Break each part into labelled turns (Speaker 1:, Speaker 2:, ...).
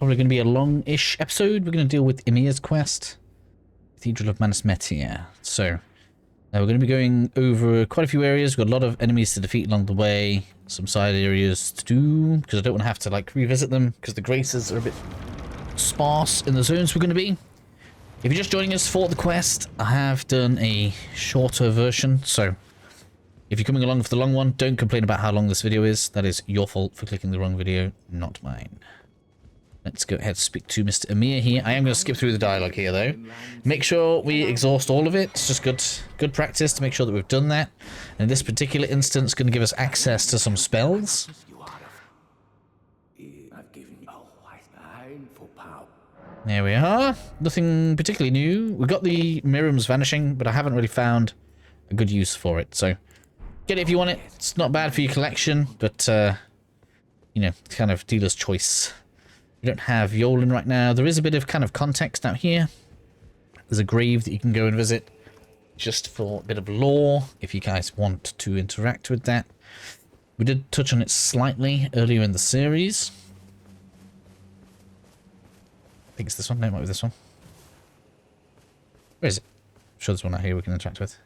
Speaker 1: Probably going to be a long-ish episode. We're going to deal with Ymir's quest. Cathedral of Manus Metyr. So, we're going to be going over quite a few areas. We've got a lot of enemies to defeat along the way. Some side areas to do, because I don't want to have to, like, revisit them, because the graces are a bit sparse in the zones we're going to be. If you're just joining us for the quest, I have done a shorter version, so if you're coming along for the long one, don't complain about how long this video is. That is your fault for clicking the wrong video, not mine. Let's go ahead and speak to Mr. Ymir here. I am going to skip through the dialogue here, though. Make sure we exhaust all of it. It's just good practice to make sure that we've done that. And this particular instance is going to give us access to some spells. There we are. Nothing particularly new. We've got the Miriam's vanishing, but I haven't really found a good use for it. So get it if you want it. It's not bad for your collection, but, you know, it's kind of dealer's choice. We don't have Jolan right now. There is a bit of kind of context out here. There's a grave that you can go and visit just for a bit of lore, if you guys want to interact with that. We did touch on it slightly earlier in the series. I think it's this one. No, it might be this one. Where is it? I'm sure there's one out here we can interact with.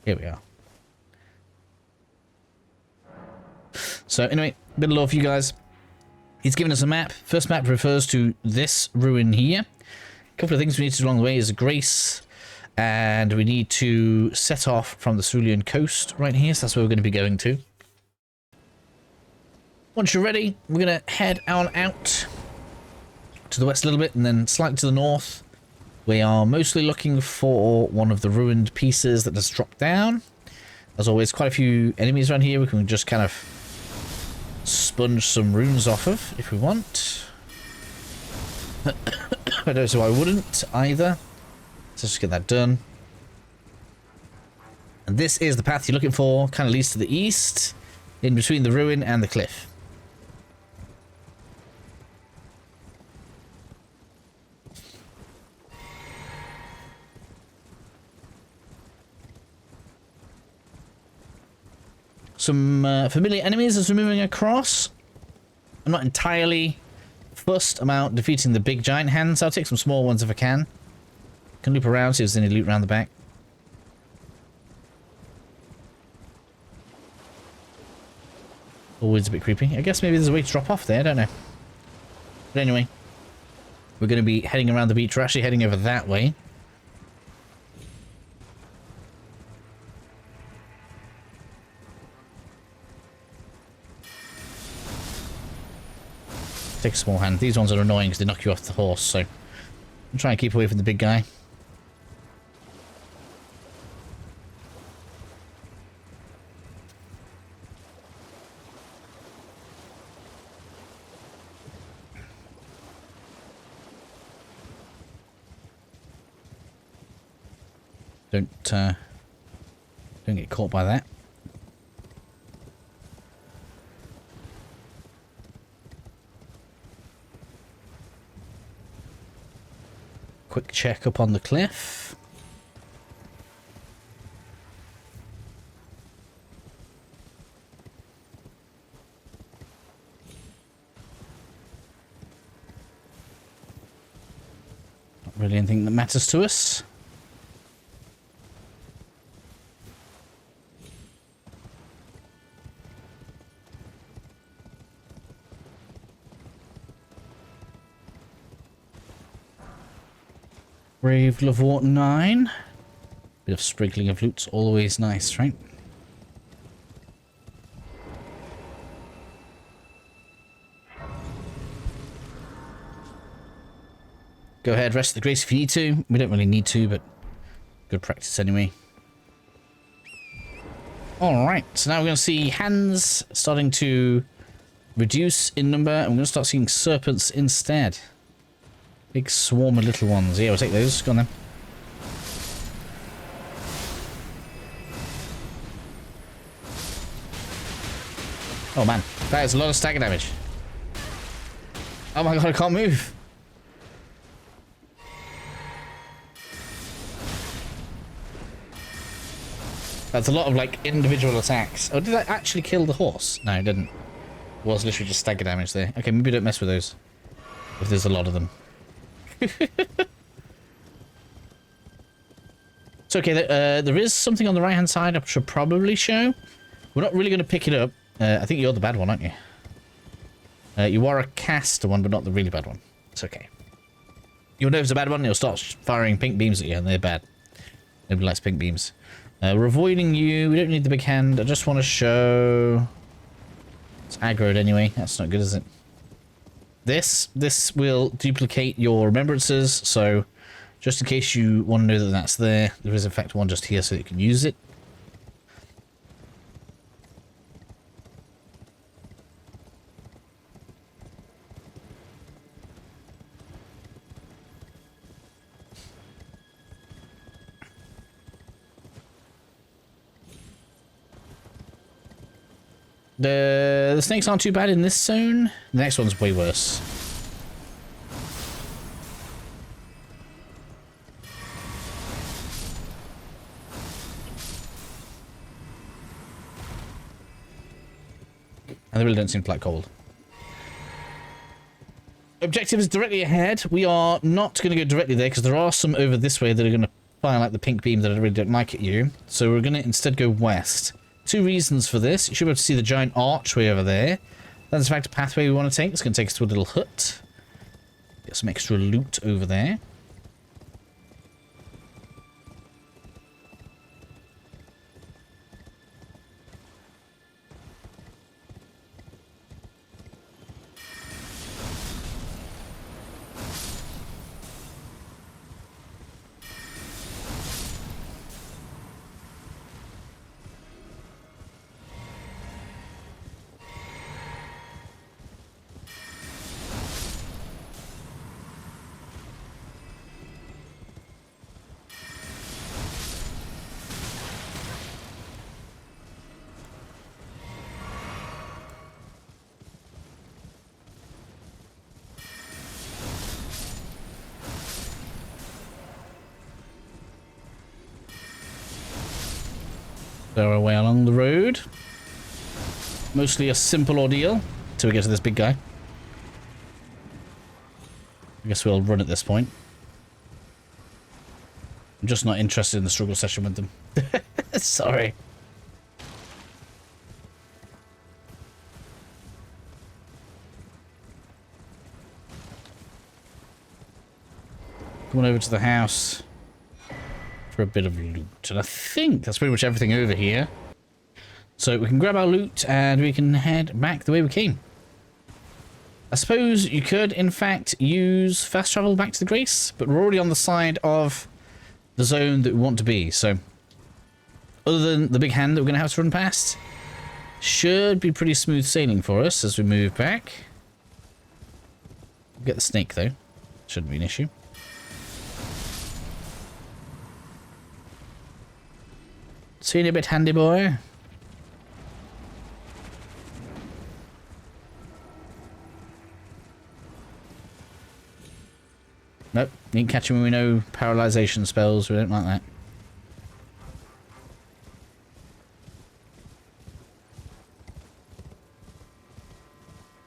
Speaker 1: Here we are. So anyway, a bit of love for you guys. He's given us a map. First map refers to this ruin here. A couple of things we need to do along the way is a grace. And we need to set off from the Cerulean coast right here. So that's where we're going to be going to. Once you're ready, we're going to head on out to the west a little bit and then slightly to the north. We are mostly looking for one of the ruined pieces that has dropped down. As always, quite a few enemies around here we can just kind of sponge some runes off of if we want. I don't see why I wouldn't either. Let's just get that done. And this is the path you're looking for. Kind of leads to the east, in between the ruin and the cliff. Some familiar enemies as we're moving across. I'm not entirely fussed about defeating the big giant hands. I'll take some small ones if I can. Can loop around, see if there's any loot around the back. Always a bit creepy. I guess maybe there's a way to drop off there, I don't know. But anyway, we're going to be heading around the beach. We're actually heading over that way. Take a small hand. These ones are annoying because they knock you off the horse, so I'm trying to keep away from the big guy. Don't get caught by that. Quick check up on the cliff. Not really anything that matters to us. Brave Level 9. Bit of sprinkling of loot's always nice, right? Go ahead, rest the grace if you need to. We don't really need to, but good practice anyway. Alright, so now we're going to see hands starting to reduce in number, and we're going to start seeing serpents instead. Big swarm of little ones. Yeah, we'll take those. Go on then. Oh man, that is a lot of stagger damage. Oh my god, I can't move. That's a lot of, like, individual attacks. Oh, did that actually kill the horse? No, it didn't. It was literally just stagger damage there. Okay, maybe don't mess with those. If there's a lot of them. It's okay, there is something on the right-hand side I should probably show. We're not really going to pick it up. I think you're the bad one, aren't you? You are a caster one, but not the really bad one. It's okay. You'll know it's a bad one, and you'll start firing pink beams at you, and they're bad. Nobody likes pink beams. We're avoiding you. We don't need the big hand. I just want to show... It's aggroed anyway. That's not good, is it? This will duplicate your remembrances, so just in case you want to know that that's there, there is in fact one just here so that you can use it. The snakes aren't too bad in this zone. The next one's way worse. And they really don't seem to like cold. Objective is directly ahead. We are not going to go directly there because there are some over this way that are going to fire like the pink beam that I really don't like at you. So we're going to instead go west. Two reasons for this. You should be able to see the giant archway over there. That's in fact a pathway we want to take. It's going to take us to a little hut. Get some extra loot over there. Our way along the road. Mostly a simple ordeal till we get to this big guy. I guess we'll run at this point. I'm just not interested in the struggle session with them. Sorry. Coming over to the house for a bit of loot, and I think that's pretty much everything over here. So we can grab our loot and we can head back the way we came. I suppose you could, in fact, use fast travel back to the Grace, but we're already on the side of the zone that we want to be, so other than the big hand that we're going to have to run past, should be pretty smooth sailing for us as we move back. We'll get the snake, though. Shouldn't be an issue. See you in a bit, handy boy. Nope, you can catch him when we know paralyzation spells. We don't like that.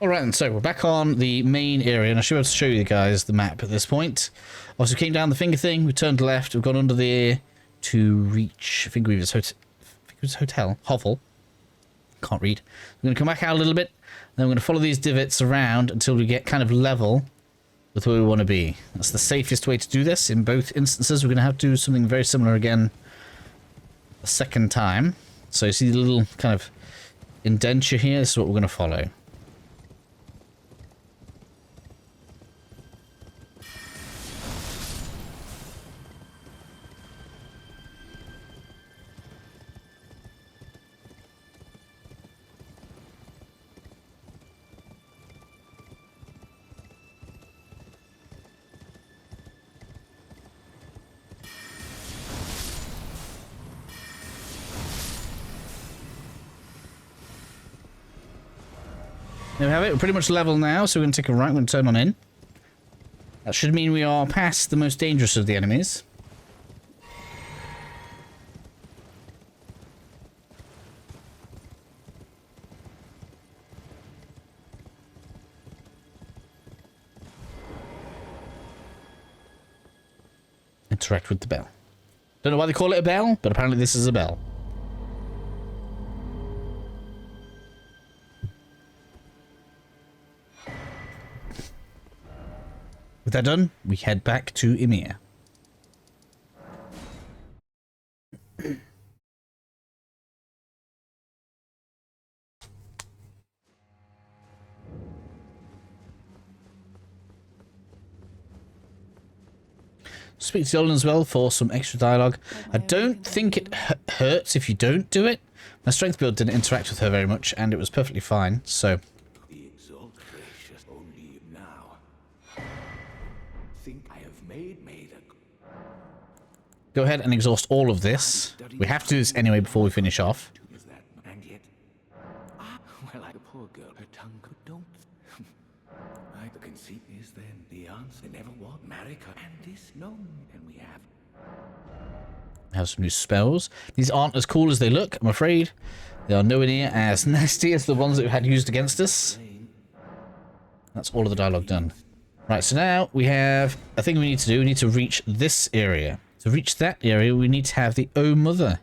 Speaker 1: Alright then, so we're back on the main area, and I should be able to show you guys the map at this point. Also, we came down the finger thing, we turned left, we've gone under there to reach Fingerweaver's Hotel, Hovel. Can't read. We're going to come back out a little bit, then we're going to follow these divots around until we get kind of level with where we want to be. That's the safest way to do this. In both instances, we're going to have to do something very similar again a second time. So you see the little kind of indenture here? This is what we're going to follow. There we have it. We're pretty much level now, so we're going to take a right. We're going to turn on in. That should mean we are past the most dangerous of the enemies. interact with the bell. Don't know why they call it a bell, but apparently this is a bell. With that done, we head back to Ymir. Speak to Jolan as well for some extra dialogue. I don't think it hurts if you don't do it. My strength build didn't interact with her very much, and it was perfectly fine, so... Go ahead and exhaust all of this. We have to do this anyway before we finish off.
Speaker 2: The conceit is then the answer never was Marika and this known, and we
Speaker 1: have some new spells. These aren't as cool as they look, I'm afraid. They are nowhere near as nasty as the ones that we had used against us. That's all of the dialogue done. Right, so now we have a thing we need to do. We need to reach this area. To reach that area, we need to have the Oh Mother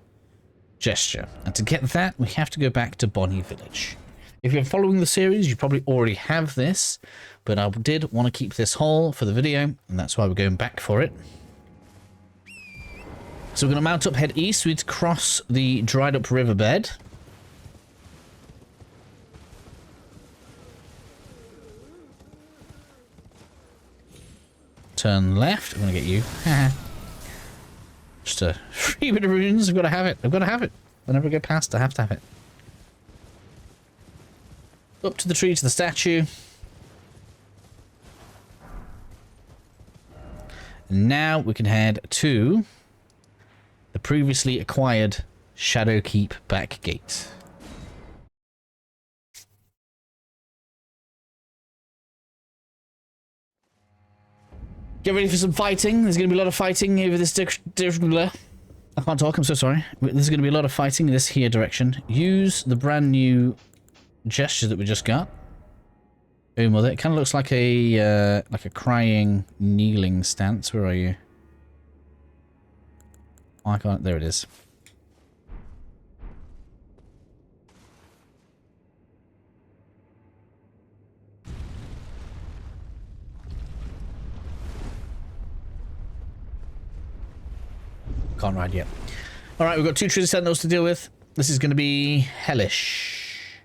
Speaker 1: gesture. And to get that, we have to go back to Bonnie Village. If you're following the series, you probably already have this, but I did want to keep this whole for the video, and that's why we're going back for it. So we're going to mount up, head east. We need to cross the dried up riverbed. Turn left. I'm going to get you. Just a free bit of runes. I've got to have it. I've got to have it. Whenever I go past, I have to have it. Up to the tree, to the statue. And now we can head to the previously acquired Shadowkeep back gate. Get ready for some fighting. There's going to be a lot of fighting over this direction. I can't talk, I'm so sorry. There's going to be a lot of fighting in this here direction. Use the brand new gesture that we just got. Oh Mother, it kind of looks like a crying, kneeling stance. Where are you? Oh, I can't. There it is. Can't ride yet. All right, we've got 2 Trees of Sentinels to deal with. This is going to be hellish,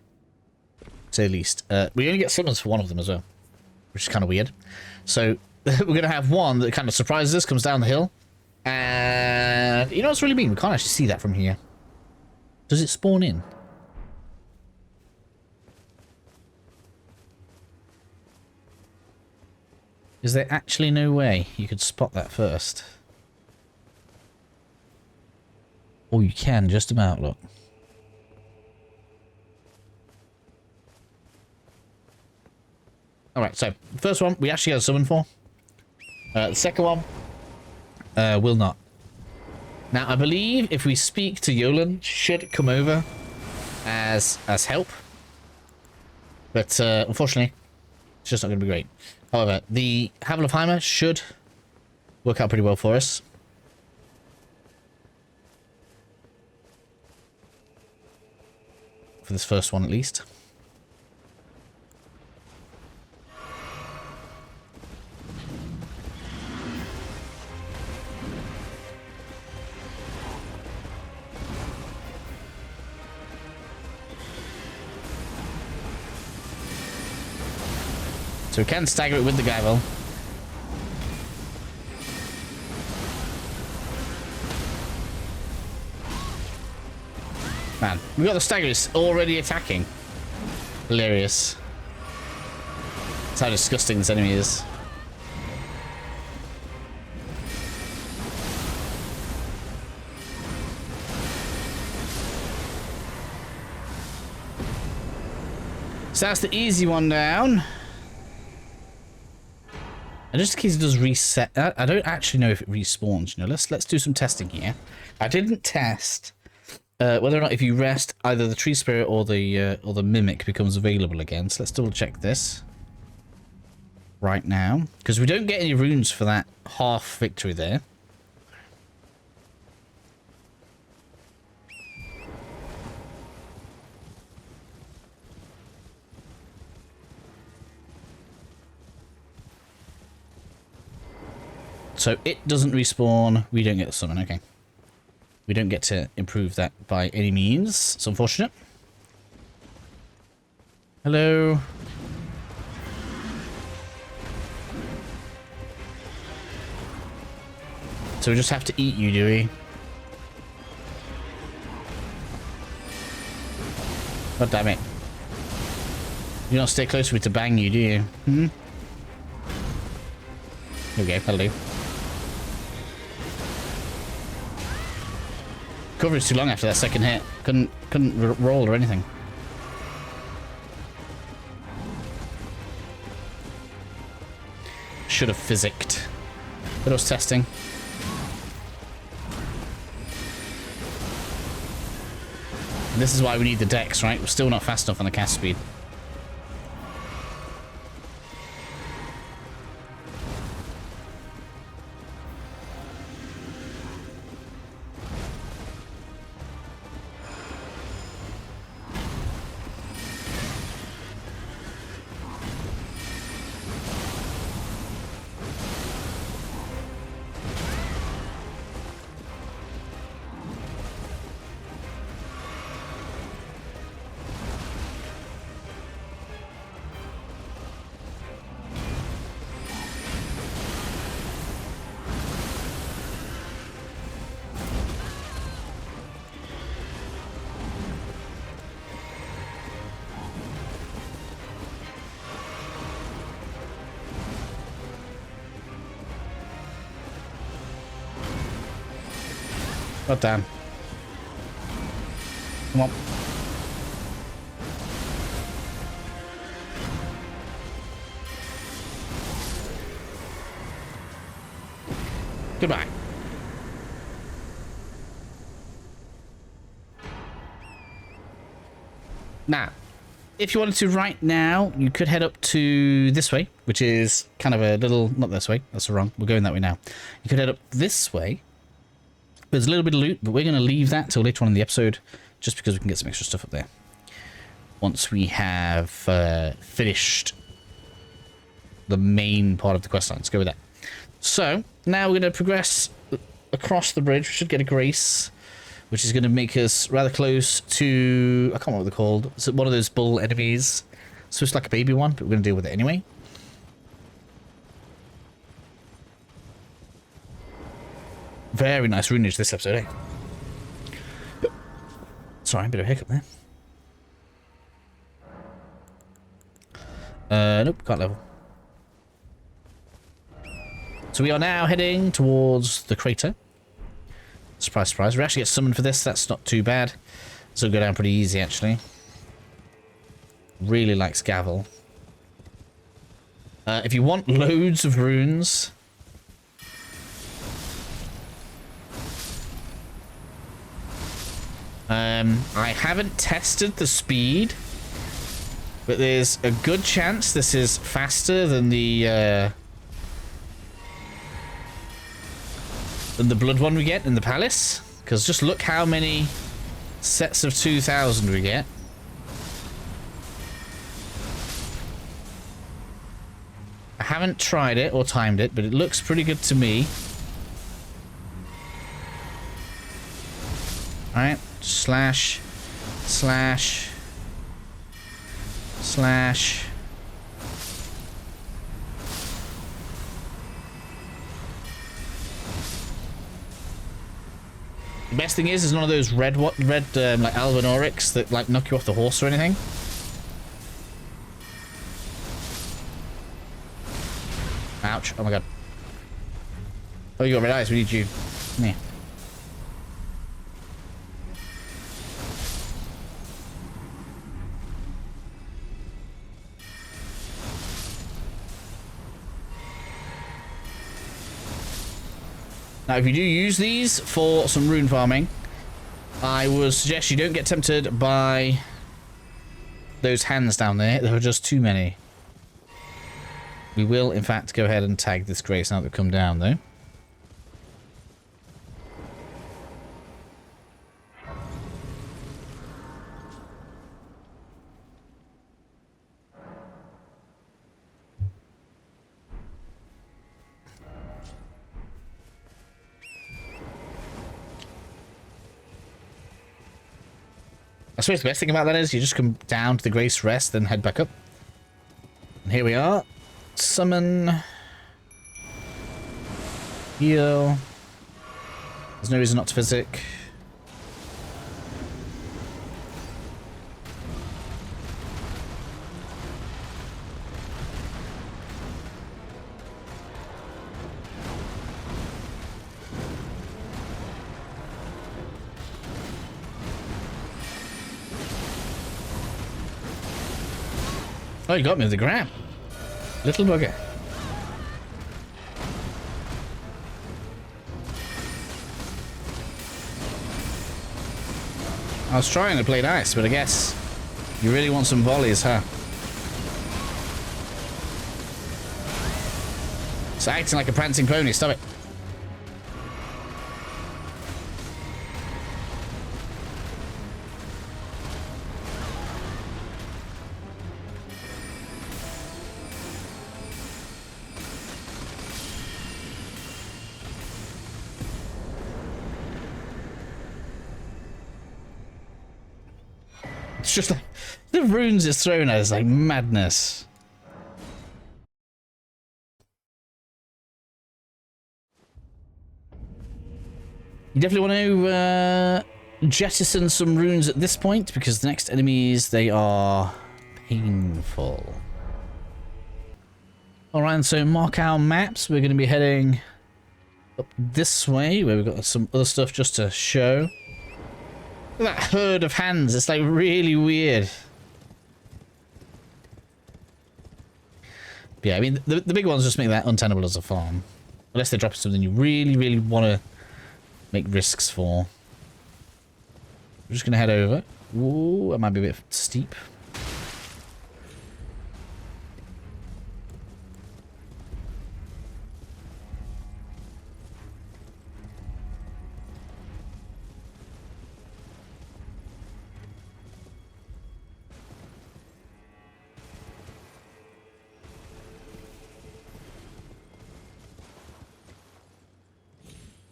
Speaker 1: to say the least. We only get summons for one of them as well, which is kind of weird. So we're going to have one that kind of surprises us, comes down the hill, and you know what's really mean? We can't actually see that from here. Does it spawn in? Is there actually no way you could spot that first? Or you can just about, look. Alright, so the first one we actually have a summon for. The second one will not. Now I believe if we speak to Jolan, should come over as help. But unfortunately, it's just not going to be great. However, the Havel of Heimer should work out pretty well for us. For this first one, at least. So we can stagger it with the Gavel. Man, we got the staggers already attacking. Hilarious. That's how disgusting this enemy is. So that's the easy one down. And just in case it does reset, I don't actually know if it respawns. You know, let's do some testing here. I didn't test whether or not if you rest, either the tree spirit or the mimic becomes available again. So let's double check this right now, because we don't get any runes for that half victory there. So it doesn't respawn. We don't get the summon. Okay. We don't get to improve that by any means. It's unfortunate. Hello. So we just have to eat you, do we? God damn it. You don't stay close to me to bang you, do you? Hmm? Okay, that'll do. Coverage too long after that second hit. Couldn't roll or anything. Should have physicked. But I was testing. And this is why we need the dex, right? We're still not fast enough on the cast speed. God damn. Come on. Goodbye. Now, if you wanted to right now, you could head up to this way, which is kind of a little... Not this way. That's wrong. We're going that way now. You could head up this way. There's a little bit of loot, but we're going to leave that till later on in the episode, just because we can get some extra stuff up there. Once we have finished the main part of the questline. Let's go with that. So, now we're going to progress across the bridge. We should get a grace, which is going to make us rather close to... I can't remember what they're called. It's one of those bull enemies. So it's like a baby one, but we're going to deal with it anyway. Very nice runage this episode, eh? Sorry, a bit of a hiccup there. Nope, can't level. So we are now heading towards the crater. Surprise, surprise. We actually get summoned for this. That's not too bad. So it'll go down pretty easy, actually. Really likes Gavel. If you want loads of runes... I haven't tested the speed, but there's a good chance this is faster than the blood one we get in the palace. Because just look how many sets of 2,000 we get. I haven't tried it or timed it, but it looks pretty good to me. Alright. Slash, slash, slash. The best thing is none of those red like Alvin Oryx that like knock you off the horse or anything. Ouch! Oh my god! Oh, you got red eyes. We need you. Come here. Now, if you do use these for some rune farming, I would suggest you don't get tempted by those hands down there. There are just too many. We will, in fact, go ahead and tag this grace now that they've come down, though. I suppose the best thing about that is you just come down to the Grace Rest, then head back up. And here we are. Summon. Heal. There's no reason not to physic. Oh, you got me with the grab. Little bugger. I was trying to play nice, but I guess you really want some volleys, huh? It's acting like a prancing pony. Stop it. It's just like the runes it's thrown at is like madness. You definitely want to jettison some runes at this point because the next enemies, they are painful. Alright, so mark our maps. We're going to be heading up this way where we've got some other stuff just to show. Look at that herd of hands. It's like really weird. But yeah, I mean, the big ones just make that untenable as a farm. Unless they drop something you really, really want to make risks for. We're just going to head over. Ooh, that might be a bit steep.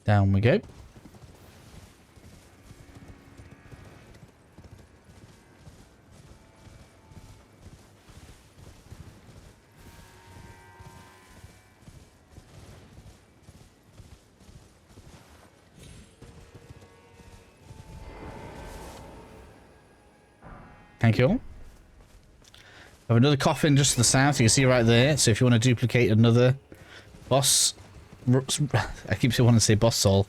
Speaker 1: Down we go. Thank you all. I have another coffin just to the south. You can see right there. So if you want to duplicate another boss, I keep wanting to say boss soul.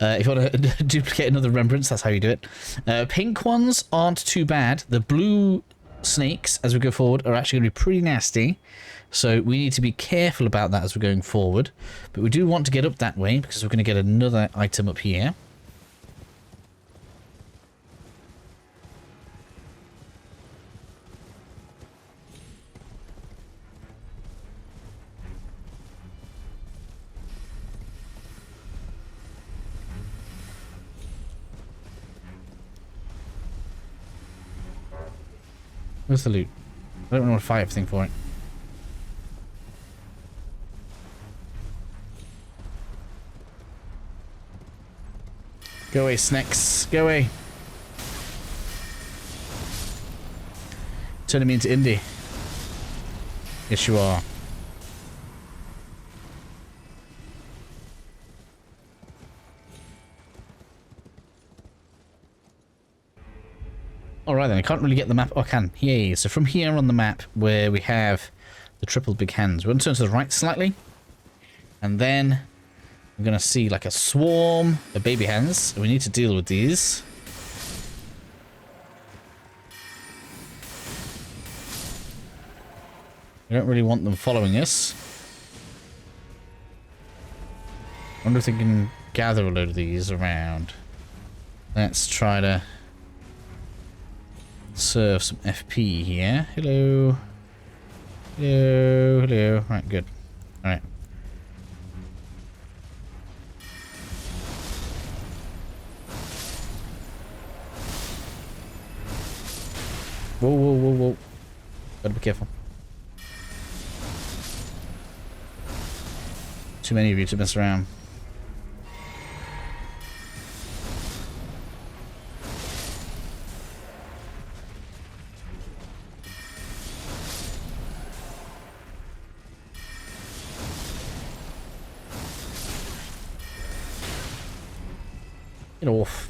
Speaker 1: If you want to duplicate another remembrance, that's how you do it. Pink ones aren't too bad. The blue snakes, as we go forward, are actually going to be pretty nasty. So we need to be careful about that as we're going forward. But we do want to get up that way because we're going to get another item up here. Where's the loot? I don't want to fight everything for it. Go away, snakes. Go away. Turning me into indie. Yes, you are. Alright then, I can't really get the map. Oh, I can. Yay. So from here on the map where we have the triple big hands, we're going to turn to the right slightly. And then we're going to see like a swarm of baby hands. We need to deal with these. We don't really want them following us. I wonder if they can gather a load of these around. Let's try to serve some FP here. Hello. Hello. Hello. Right, good. Alright. Whoa, whoa, whoa, whoa. Gotta be careful. Too many of you to mess around. Get off.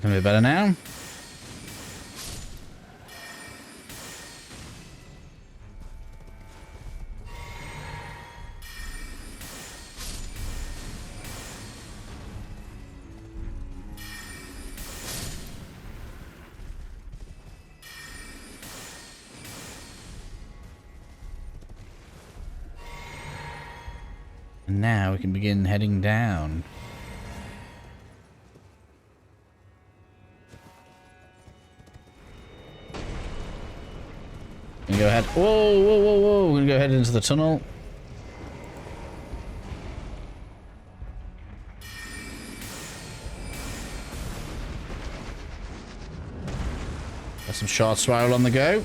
Speaker 1: Can be better now. And now we can begin heading down. Go ahead. Whoa, whoa, whoa, whoa. We're gonna go ahead into the tunnel. Got some shard spiral on the go.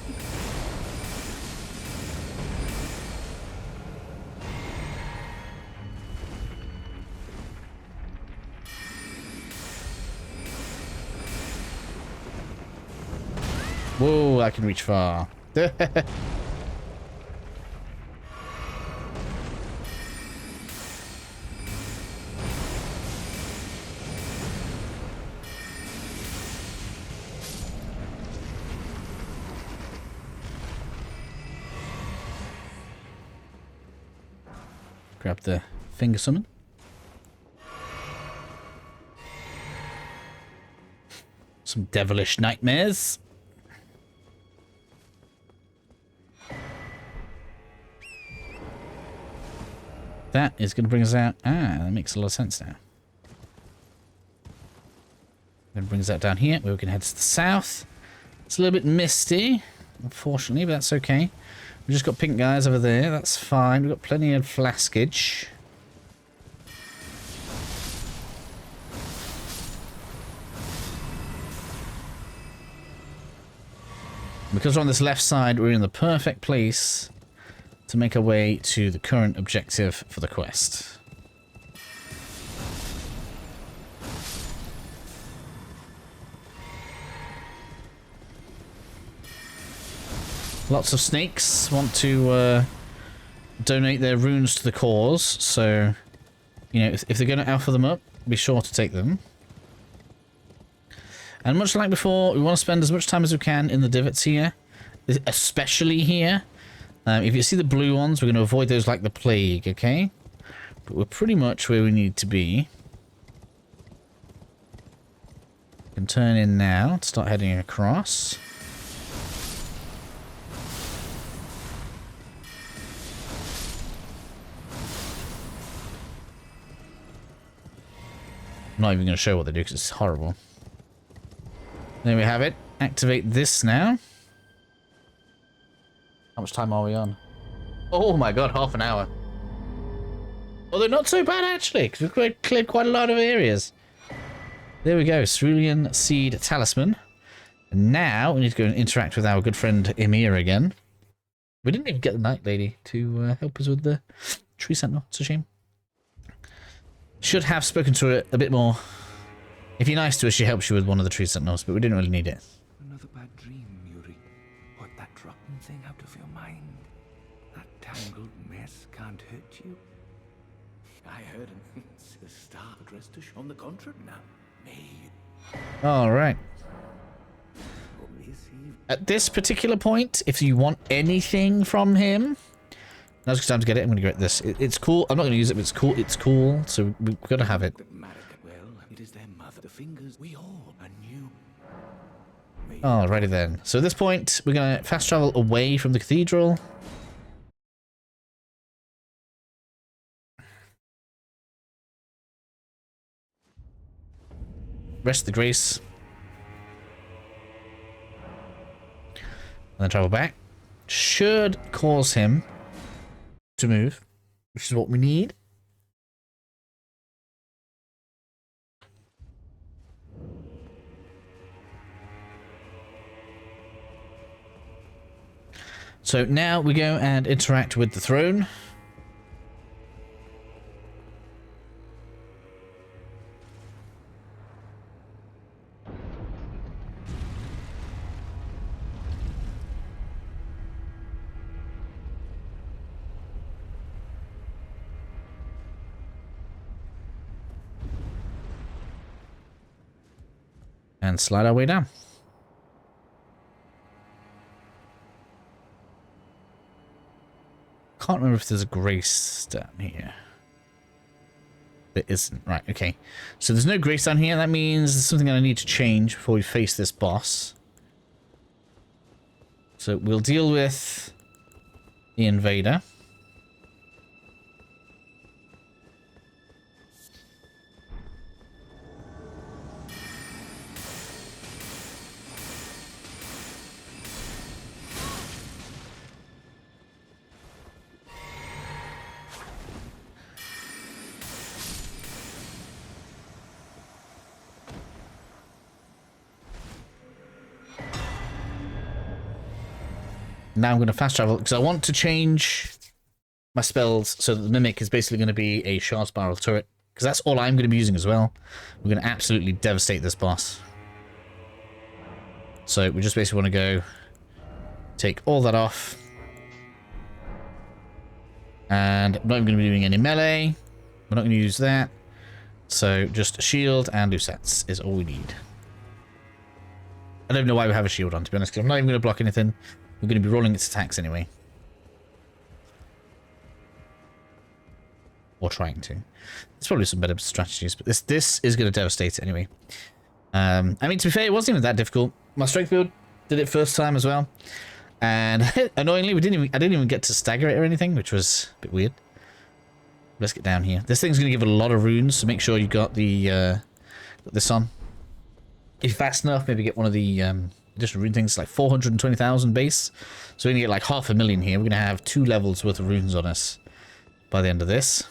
Speaker 1: Whoa, I can reach far. Grab the finger summon. Some devilish nightmares. That is going to bring us out. Ah, that makes a lot of sense now. Then brings that down here, where we can head to the south. It's a little bit misty, unfortunately, but that's okay. We've just got pink guys over there. That's fine. We've got plenty of flaskage. Because we're on this left side, we're in the perfect place to make our way to the current objective for the quest. Lots of snakes want to donate their runes to the cause, so, you know, if they're going to alpha them up, be sure to take them. And much like before, we want to spend as much time as we can in the divots here, especially here. If you see the blue ones, we're going to avoid those like the plague, okay? But we're pretty much where we need to be. We can turn in now to start heading across. I'm not even going to show what they do because it's horrible. There we have it. Activate this now. How much time are we on? Oh my god, half an hour. Oh, they're not so bad actually, because we've cleared quite a lot of areas. There we go, Cerulean Seed Talisman. And now we need to go and interact with our good friend Ymir again. We didn't even get the Night Lady to help us with the Tree Sentinel. It's a shame. Should have spoken to her a bit more. If you're nice to her, she helps you with one of the Tree Sentinels, but we didn't really need it.
Speaker 2: Another bad dream, Yuri. Put that rotten thing out of your mind. That tangled mess can't hurt you. I heard him. It's a star addressed to on the contract now. May you.
Speaker 1: Alright. At this particular point, if you want anything from him, now's the time to get it. I'm going to get this. It's cool. I'm not going to use it, but it's cool. It's cool, so we've got to have it.
Speaker 2: Well, it is their mother. The fingers we all knew.
Speaker 1: Alrighty then. So at this point, we're going to fast travel away from the cathedral. Rest the grace. And then travel back. Should cause him to move, which is what we need. So now we go and interact with the throne. And slide our way down. Can't remember if there's a grace down here. There isn't. Right, okay. So there's no grace down here. That means there's something that I need to change before we face this boss. So we'll deal with the invader. Now I'm going to fast travel because I want to change my spells so that the Mimic is basically going to be a shard spiral turret, because that's all I'm going to be using as well. We're going to absolutely devastate this boss. So we just basically want to go take all that off. And I'm not even going to be doing any melee. We're not going to use that. So just shield and lucets is all we need. I don't know why we have a shield on, to be honest, because I'm not even going to block anything. We're going to be rolling its attacks anyway. Or trying to. There's probably some better strategies, but this is going to devastate it anyway. I mean, to be fair, it wasn't even that difficult. My strength build did it first time as well. And annoyingly, I didn't even get to stagger it or anything, which was a bit weird. Let's get down here. This thing's going to give it a lot of runes, so make sure you got the got this on. If you're fast enough, maybe get one of the additional rune things, like 420,000 base. So we're going to get like 500,000 here. We're going to have 2 levels worth of runes on us by the end of this.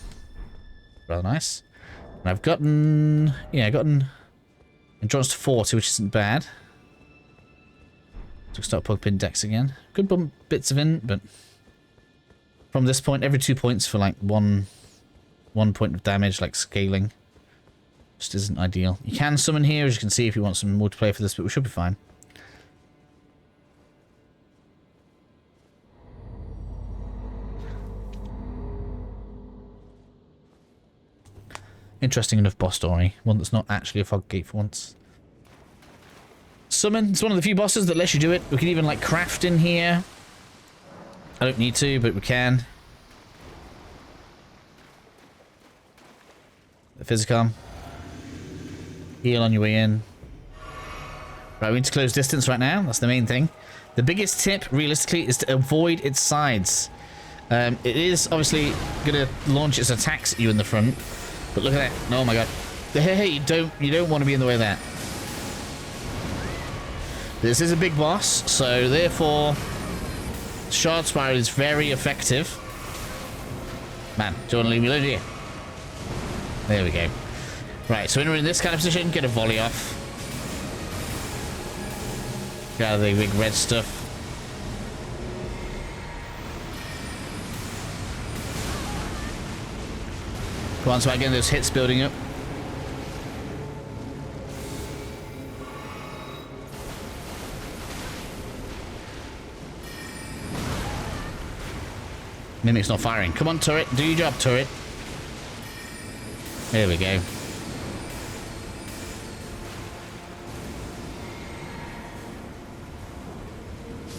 Speaker 1: Rather nice. And I've gotten, yeah, I've gotten endurance to 40, which isn't bad. So we'll start pumping dex again. Good bump bits of int, but from this point, every 2 points for like one point of damage, like scaling. Just isn't ideal. You can summon here, as you can see, if you want some multiplayer for this, but we should be fine. Interesting enough boss story. One that's not actually a fog gate for once. Summon. It's one of the few bosses that lets you do it. We can even like craft in here. I don't need to, but we can. The Physicom. Heal on your way in. Right, we need to close distance right now. That's the main thing. The biggest tip, realistically, is to avoid its sides. It is obviously going to launch its attacks at you in the front. But look at that. Oh my god. Hey, you don't want to be in the way of that. This is a big boss, so therefore Shard Spiral is very effective. Man, do you want to leave me alone here? There we go. Right, so when we're in this kind of position, get a volley off. Get out of the big red stuff. Come on, so again, those hits building up. Mimic's not firing. Come on, turret. Do your job, turret. There we go.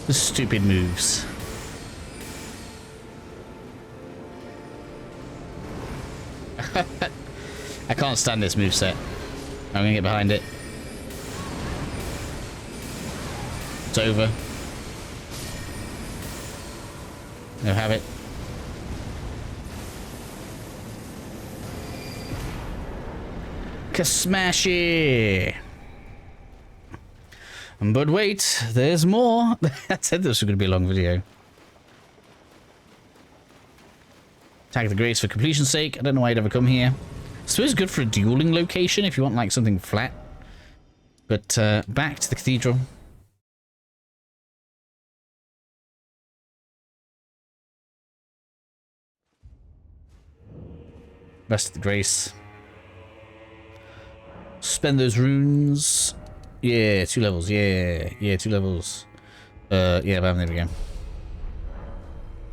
Speaker 1: The stupid moves. I can't stand this moveset. I'm gonna get behind it. It's over. No have it. Smashy. But wait, there's more. I said this was going to be a long video. Tag the Grace for completion's sake. I don't know why I'd ever come here. I suppose it's good for a dueling location if you want like something flat. But back to the cathedral. Rest of the Grace. Spend those runes. Yeah, 2 levels. Yeah, 2 levels. Yeah, bam, there we go.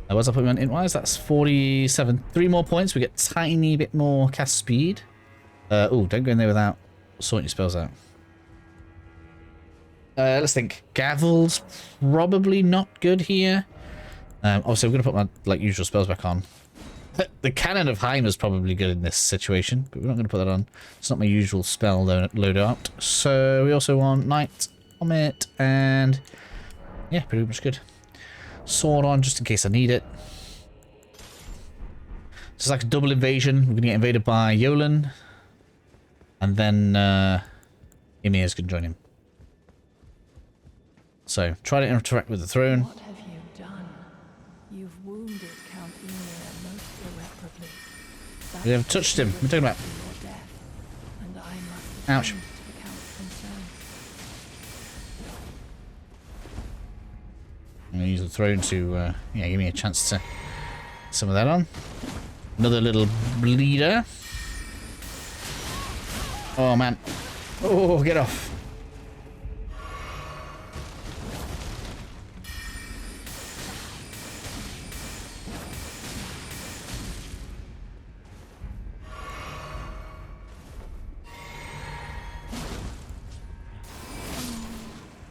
Speaker 1: What's I put me on int-wise? That's 47. 3 more points. We get a tiny bit more cast speed. Oh, don't go in there without sorting your spells out. Let's think. Gavel's probably not good here. Obviously, I'm going to put my like usual spells back on. The Cannon of Heim is probably good in this situation, but we're not going to put that on. It's not my usual spell loadout. So we also want Knight, Vomit, and yeah, pretty much good. Sword on just in case I need it. It's like a double invasion. We're going to get invaded by Jolan, and then Ymir's going to join him. So try to interact with the throne.
Speaker 3: What have you done? You've wounded Count Ymir most irreparably.
Speaker 1: We haven't touched him. We're talking about.
Speaker 3: Your death, and I must
Speaker 1: Ouch.
Speaker 3: attend to the Count's concern.
Speaker 1: I'm going to use the throne to yeah, give me a chance to get some of that on. Another little bleeder. Oh man. Oh, get off.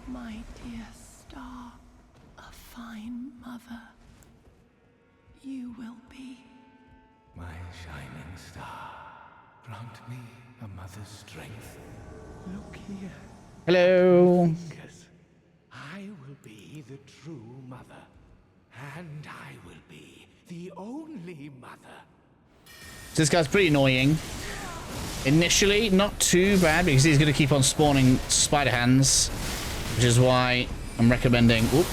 Speaker 3: My dear star, a fine mother, you will be.
Speaker 2: My shining star, grant me a mother's strength. Look here,
Speaker 1: Hello.
Speaker 2: fingers. I will be the true mother, and I will be the only mother.
Speaker 1: This guy's pretty annoying. Initially, not too bad because he's going to keep on spawning spider hands, which is why I'm recommending. Oop.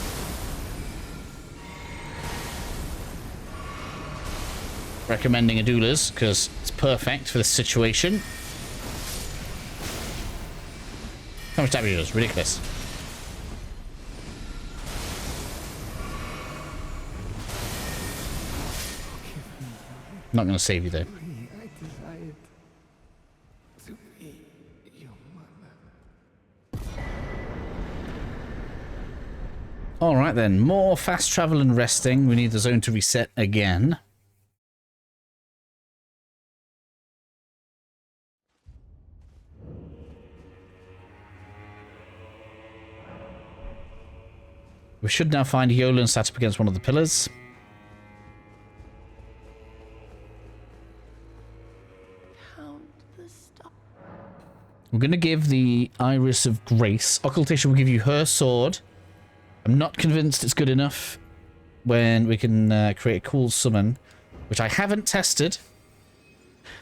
Speaker 1: Recommending a duelers because it's perfect for this situation. How much damage he does? Ridiculous. Not going to save you though.
Speaker 2: I desired to be your mother.
Speaker 1: Alright then, more fast travel and resting. We need the zone to reset again. We should now find Jolan sat up against one of the pillars.
Speaker 3: Count the star.
Speaker 1: We're going to give the Iris of Grace. Occultation will give you her sword. I'm not convinced it's good enough when we can create a cool summon, which I haven't tested.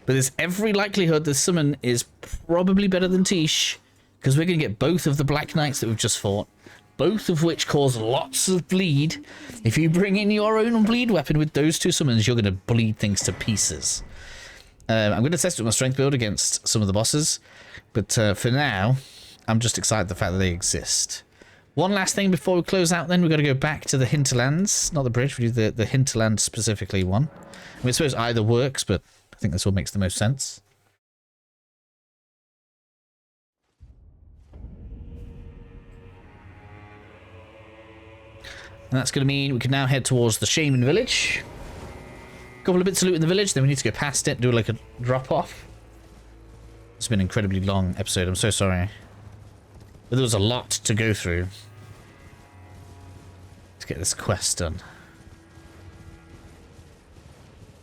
Speaker 1: But there's every likelihood this summon is probably better than Tish, because we're going to get both of the Black Knights that we've just fought, both of which cause lots of bleed. If you bring in your own bleed weapon with those two summons, you're going to bleed things to pieces. I'm going to test it with my strength build against some of the bosses, but for now, I'm just excited the fact that they exist. One last thing before we close out then, we've got to go back to the Hinterlands, not the bridge, we do the Hinterlands specifically one. I mean, I suppose either works, but I think this one makes the most sense. And that's going to mean we can now head towards the Shaman village. A couple of bits of loot in the village, then we need to go past it, do like a drop-off. It's been an incredibly long episode, I'm so sorry. But there was a lot to go through. Let's get this quest done.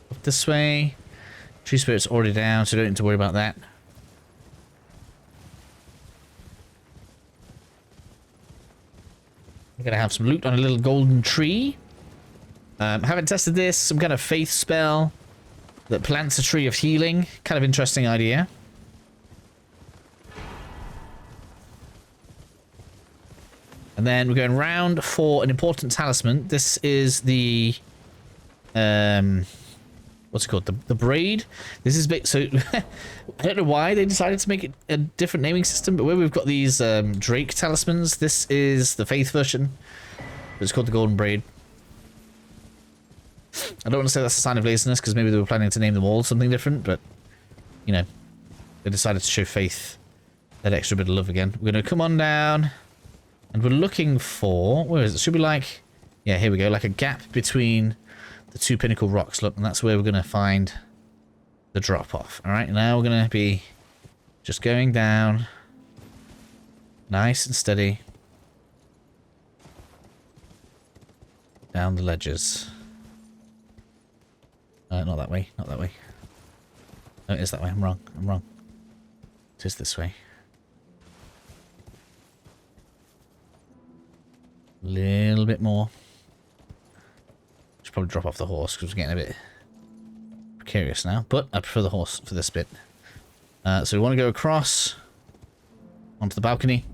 Speaker 1: Up this way. Tree Spirit's already down, so don't need to worry about that. We're going to have some loot on a little golden tree. Haven't tested this. Some kind of faith spell that plants a tree of healing. Kind of interesting idea. And then we're going round for an important talisman. This is the... what's it called? The braid. This is big. So I don't know why they decided to make it a different naming system, but where we've got these Drake talismans, this is the Faith version. But it's called the Golden Braid. I don't want to say that's a sign of laziness because maybe they were planning to name them all something different, but you know, they decided to show Faith that extra bit of love again. We're going to come on down, and we're looking for, where is it? Should be like, yeah, here we go, like a gap between the two pinnacle rocks. Look, and that's where we're going to find the drop off. All right, now we're going to be just going down nice and steady. Down the ledges. Not that way. Not that way. No, it is that way. I'm wrong. I'm wrong. It is this way. A little bit more. Should probably drop off the horse because we're getting a bit precarious now. But I prefer the horse for this bit. So we want to go across onto the balcony,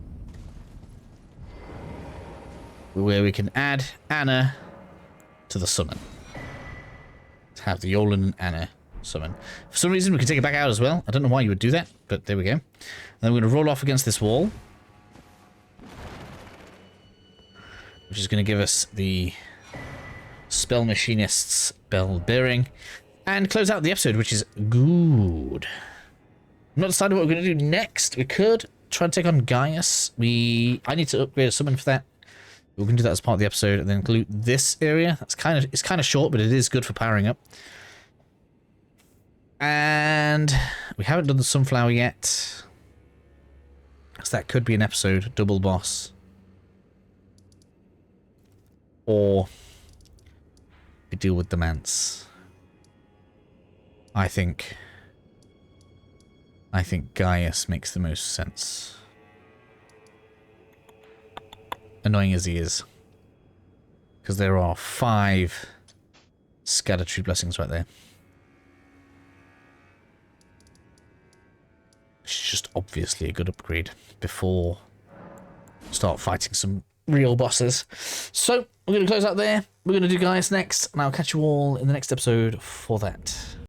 Speaker 1: where we can add Anna to the summon. To have the Jolan and Anna summon. For some reason, we can take it back out as well. I don't know why you would do that, but there we go. And then we're going to roll off against this wall, which is going to give us the Spell Machinist's bell bearing, and close out the episode, which is good. I'm not decided what we're going to do next. We could try and take on Gaius. I need to upgrade a summon for that. We're going to do that as part of the episode, and then include this area. It's kind of short, but it is good for powering up. And we haven't done the Sunflower yet, so that could be an episode double boss, or we deal with the Manse. I think Gaius makes the most sense. Annoying as he is. Because there are 5 Scattered Tree Blessings right there. Which is just obviously a good upgrade before start fighting some real bosses. So, we're going to close out there. We're going to do Gaius next, and I'll catch you all in the next episode for that.